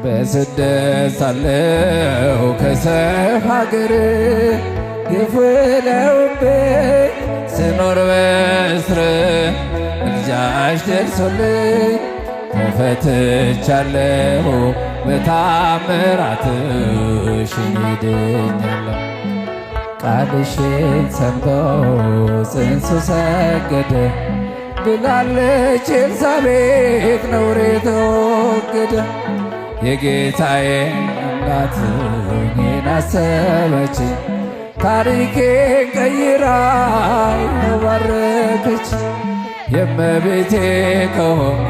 በስደት ሳለሁ ከሰው ሀገር ግፍ ውለውብኝ ስኖር በእስር ምልጃሽ ደርሶልኝ ተፈትቻለሁ በታምራትሽ ድኛለሁ። ቃልሽን ሰምቶ ጽንሱ ሰገደ ብላለች ኤልሳቤጥ ነውሬ ተወገደ። የጌታዬ እናት እኔን አሰበች ታሪኬን ቀይራ ተባረከች። የእመቤቴ ከሆንኩ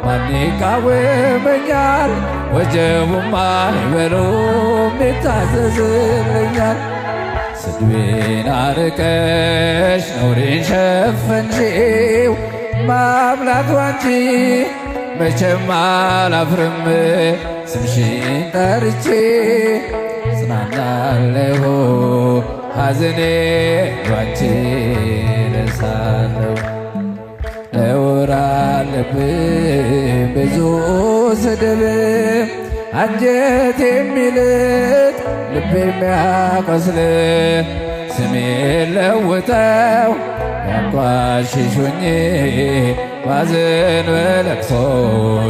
ማን ይቃወመኛል? ወጀቡም አይበሉም ይታዘዝልኛል። ስድቤን አርቀሽ ነውሬን ሸፈንሽው ማምላክ ባንቺ መቼም አላፍርም። ስምሽን ጠርቼ ጽናናለሁ ሐዘኔ ባንቺ ረሳለሁ። ነውር አለብኝ ብዙ ስድብ አንጀት የሚልጥ ልብ የሚያቆስል ስሜን ለውጠው ያንቋሽሹኝ ባዘን በለቅሶ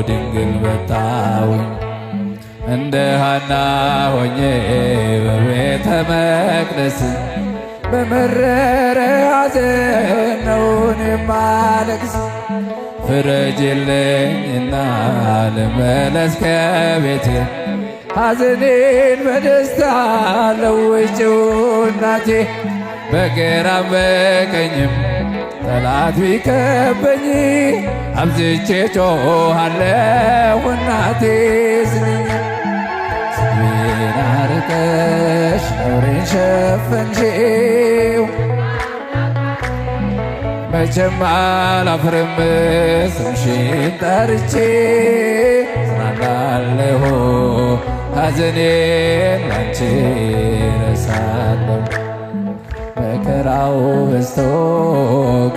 ድንግል መጣሁኝ። እንደ ሐና ሆኜ በቤተ መቅደስ በመረረ ሐዘን ነው የማለቅስ። ፍረጅልኝና ልመለስ ከቤቴ ሐዘኔን በደስታ ለውጭው እናቴ። በግራም በቀኝም ጠላት ቢከበኝ አብዝቼ ጮኻለሁ እናቴ ስሚኝ። ስድቤን አርቀሽ ነውሬን ሸፈንሽው መቼም አላፍርም። ስምሽን ጠርቼ ጽናናለሁ ሐዘኔን ላንቺ ረሳለሁ። መከራው በዝቶ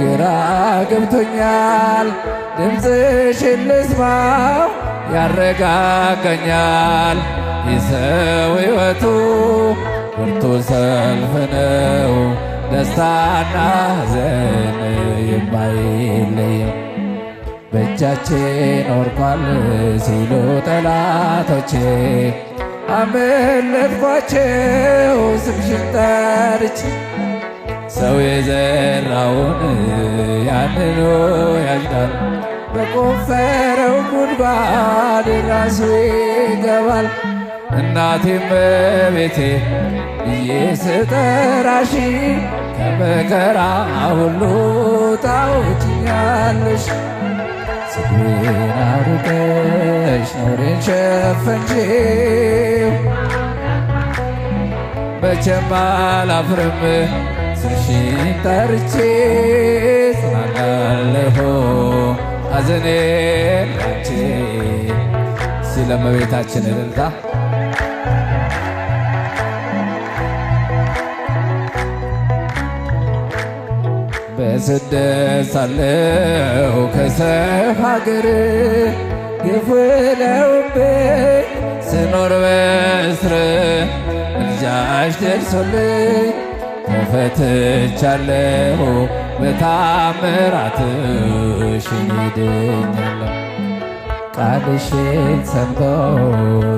ግራ ገብቶኛል ድምፅሽን ልስማው ያረጋጋኛል። የሰው ሕይወቱ ብርቱ ሰልፍ ነው ደስታና ሐዘን የማይለየው። በእጃችን ወርቋል ሲሉ ጠላቶቼ አመለጥኳቸው ስምሽን ጠርቼ። ሰው የዘራውን ያንኑ ያጭዳል በቆፈረው ጉድጓድ ራሱ ይገባል። እናቴም እመቤቴ ብዬ ስጠራሽ ከመከራ ሁሉ ታውጭኛለሽ። ስድቤን አርቀሽ ነውሬን ሸፈንሽው መቼም አላፍርም። ስምሽን ጠርቼ ጽናናለሁ ሐዘኔን ላንቺ። ስለ እመቤታችን እልልታ በስደት ሳለሁ ከሰው ሀገር ግፍ ውለውብኝ ስኖር በእስር ምልጃሽ ደርሶልኝ ተፈትቻለሁ በታምራትሽ ድኛለሁ። ቃልሽን ሰምቶ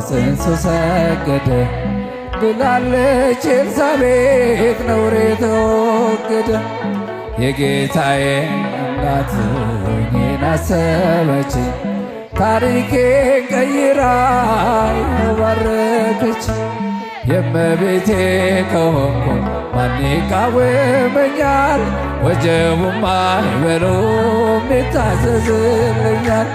ጽንሱ ሰገደ ብላለች ኤልሳቤጥ ነውሬ ተወገደ። የጌታዬ እናት እኔን አሰበች ታሪኬን ቀይራ ተባረከች። የእመቤቴ ከሆንኩ ማን ይቃወመኛል? ወጀቡም አይበሉም ይታዘዝልኛል።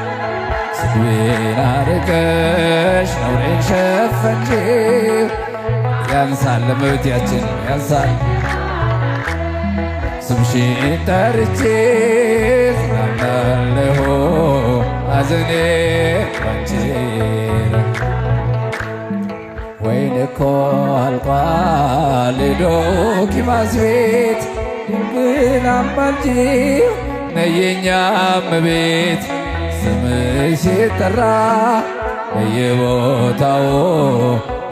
ስድቤን አርቀሽ ነውሬን ሸፈንሽው ያንሳል እመቤታችን ያንሳል። ስምሽን ጠርቼ ጽናናለሁ ሐዘኔን ባንቺ። ወይን እኮ አልቋል ዶኪማስ ቤት ድንግል አማልጂው ነይ የኛ እመቤት። ስምሽ ሲጠራ በየቦታው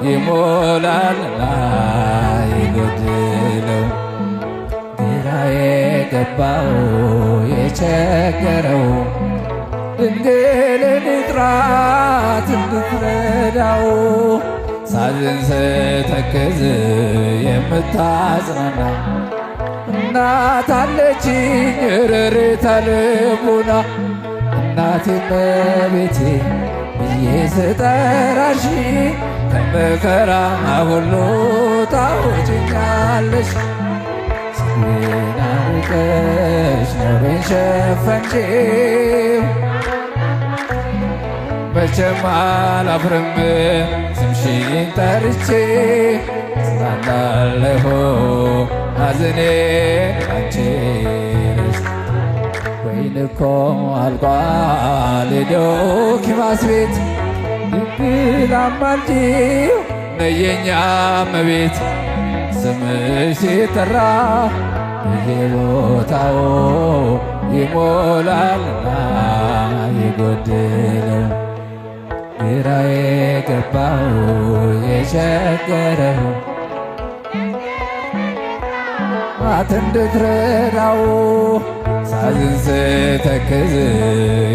ይሞላልና የጎደለው ግራ የገባው የቸገረው ድንግልን ጥራት እንድትረዳው ሳዝን ስተክዝ የምታጽናና እናት አለችኝ ርርተ ልቡና እናቴ እመቤቴ ብዬ ስጠራሽ ከመከራ ሁሉ ታውጭኛለሽ። ስሜን አርቀሽ ነውሬን ሸፈንሽው መቼም አላፍርም ስምሽን ጠርቼ እጽናናለሁ ሐዘኔ ባንቺ ረስቼ። ወይን እኮ አልቋል የዶኪማስ ቤት ድንግል አማልጂው ነይ የኛ እመቤት ስምሽ ሲጠራ በየቦታው ይሞላልና የጎደለው ግራ የገባው የቸገረው ማት እንድትረዳው ሳዝን ስተክዝ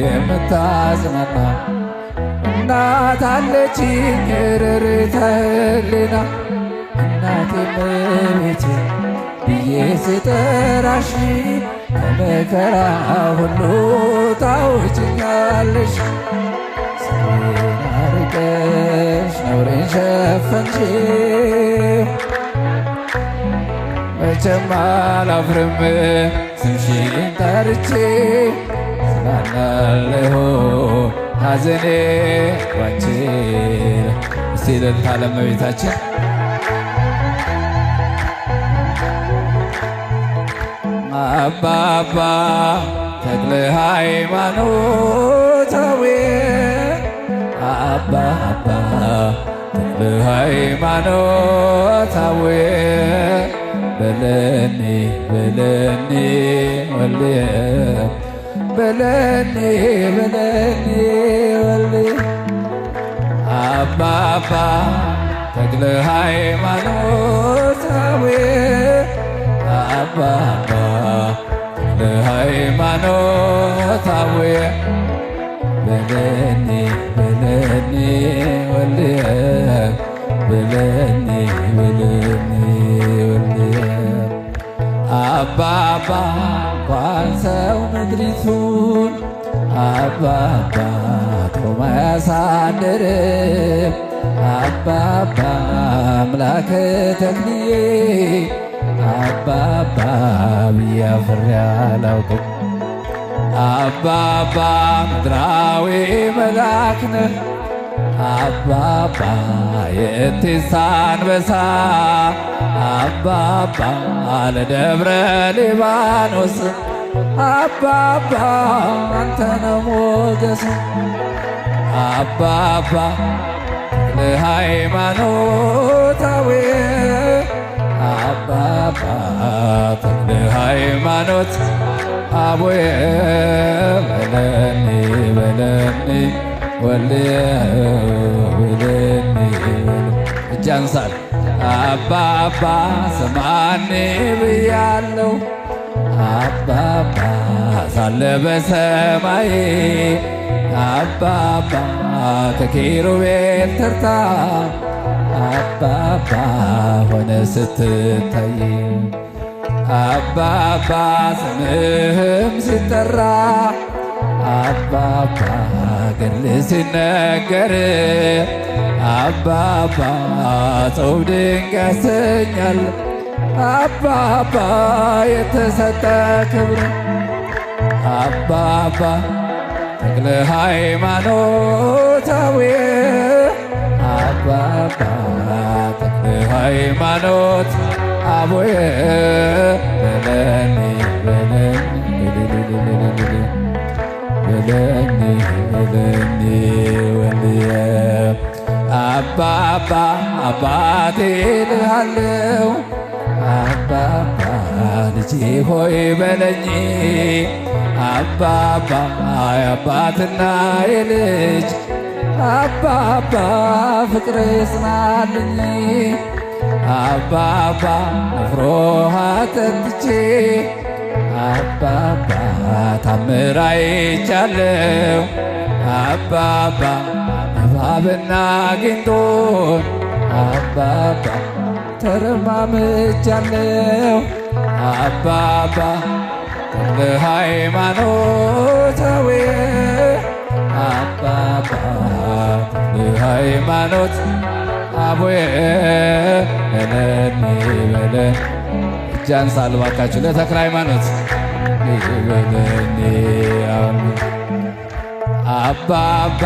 የምታጽናና እናት አለችኝ ርርተ ሕሊና እናቴ እመቤቴ ብዬ ስጠራሽ ከመከራ ሁሉ ታውጭኛለሽ። ስሜን አርቀሽ ነውሬን ሸፈንሽው መቼም አላፍርም ስምሽን ጠርቼ እጽናናለሁ ሐዘኔ ባንቺ። እስቲ እልልታ ለእመቤታችን። አባባ ተክለ ሃይማኖታዊ አባባ ተክለ ሃይማኖታዊ በለኒ በለኒ ወልየ በለኒ በለኒ ወልየ አባባ ተክለ ሃይማኖታዊ አባባ ተክለ ሃይማኖታዊ በለኒ በለኒ ወልየ በለኒ በለኒ ወልየ አባባ እንኳን ሰው ምድሪቱን አባባ ጦማ ያሳድርም አባባ አምላከ ተክልዬ አባባ ብዬ አፍሬ አላውቅም። አባባ ምድራዊ መልአክ ነህ አባባ የእቴሳ አንበሳ አባባ ለደብረ ሊባኖስ አባባ አንተ ነው ሞገስ አባባ ተክለ ሃይማኖታዊ አባባ ተክለ ሃይማኖት አቡየ በለኒ በለኒ ወልየ በለኒ እጅ አንሳል አባባ ስማኒ ብያለው አባባ ሳለ በሰማይ አባባ ከኪሩቤል ተርታ አባባ ሆነ ስትታይ አባባ ስምህም ሲጠራ አባባ ገድል ሲነገር አባባ ጾም ድንቅ ያሰኛል አባባ የተሰጠ ክብር አባባ ተክለ ሃይማኖታዊ አባባ ተክለ ሃይማኖት አቡየ በለኒ በለኒ በለኒ በለኒ ወልየ አባባ አባቴ ልሃለው አባባ ልጄ ሆይ በለኝ አባባ የአባትና የልጅ አባባ ፍቅር ጽናልኝ አባባ ንፍሮ አጠጥቼ አባባ ታምር አይቻለው አባባ እባብና ጊንጦን አባባ ተረማምጃለው አባባ ለሃይማኖታዊ አባባ ለሃይማኖት አቡዬ በለኒ በለን እጃን ሳልባካችሁ ለተክለ ሃይማኖት በለኒ አባባ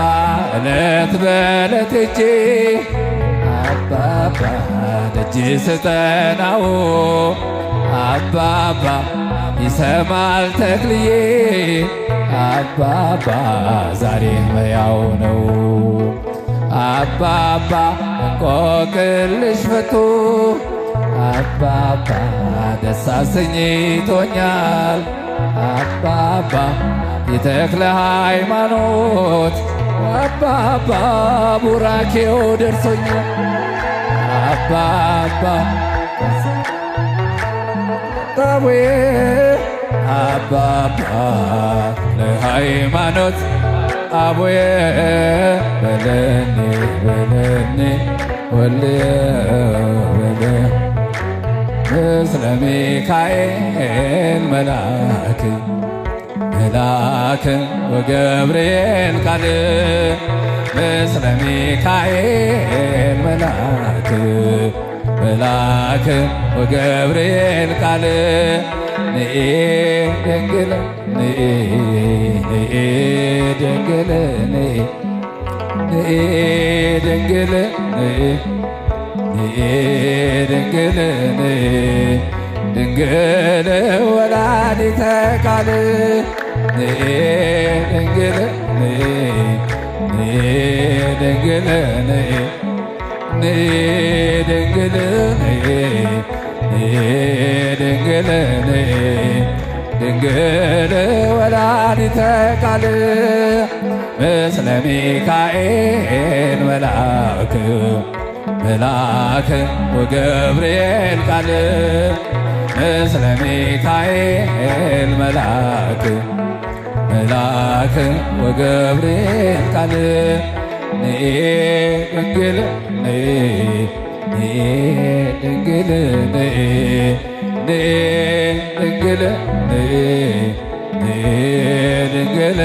እለት በለት እጄ አባባ ደጅ ስጠናው አባባ ይሰማል ተክልዬ አባባ ዛሬ ሕያው ነው አባባ እንቆቅልሽ ፈቶ አባባ ደስ አሰኝቶኛል አባባ የተክለ ሃይማኖት አባባ ቡራኬው ደርሶኛል አባባ አቡዬ አባባ ለሃይማኖት አቡዬ በለኒ በለኒ ወልየ በለ ምስለ ሚካኤል መልአክ መልአክ ወገብርኤል ቃል ምስለ ሚካኤል መልአክ መልአክ ወገብርኤል ቃል ንኢ ድንግል ንኢ ድንግል ንኢ ድንግል ንኢ ድንግል ድንግል ወላዲተ ቃል ንኢ ድንግል ድንግል ድንግል ድንግል ድንግል ወላዲተ ቃል ምስለ ሚካኤል መልአክ መልአክ ወገብርኤል ቃል ምስለ ሚካኤል መልአክ መልአክ ወገብርኤል ቃል ንኢ ድንግል ድንግል ድንግል ድንግል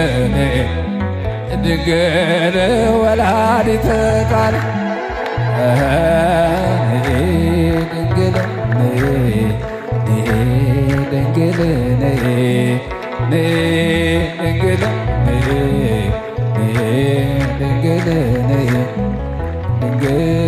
ድንግል ወላዲተ ቃል ድንግል ድንግል ድንግል ድንግል ድንግል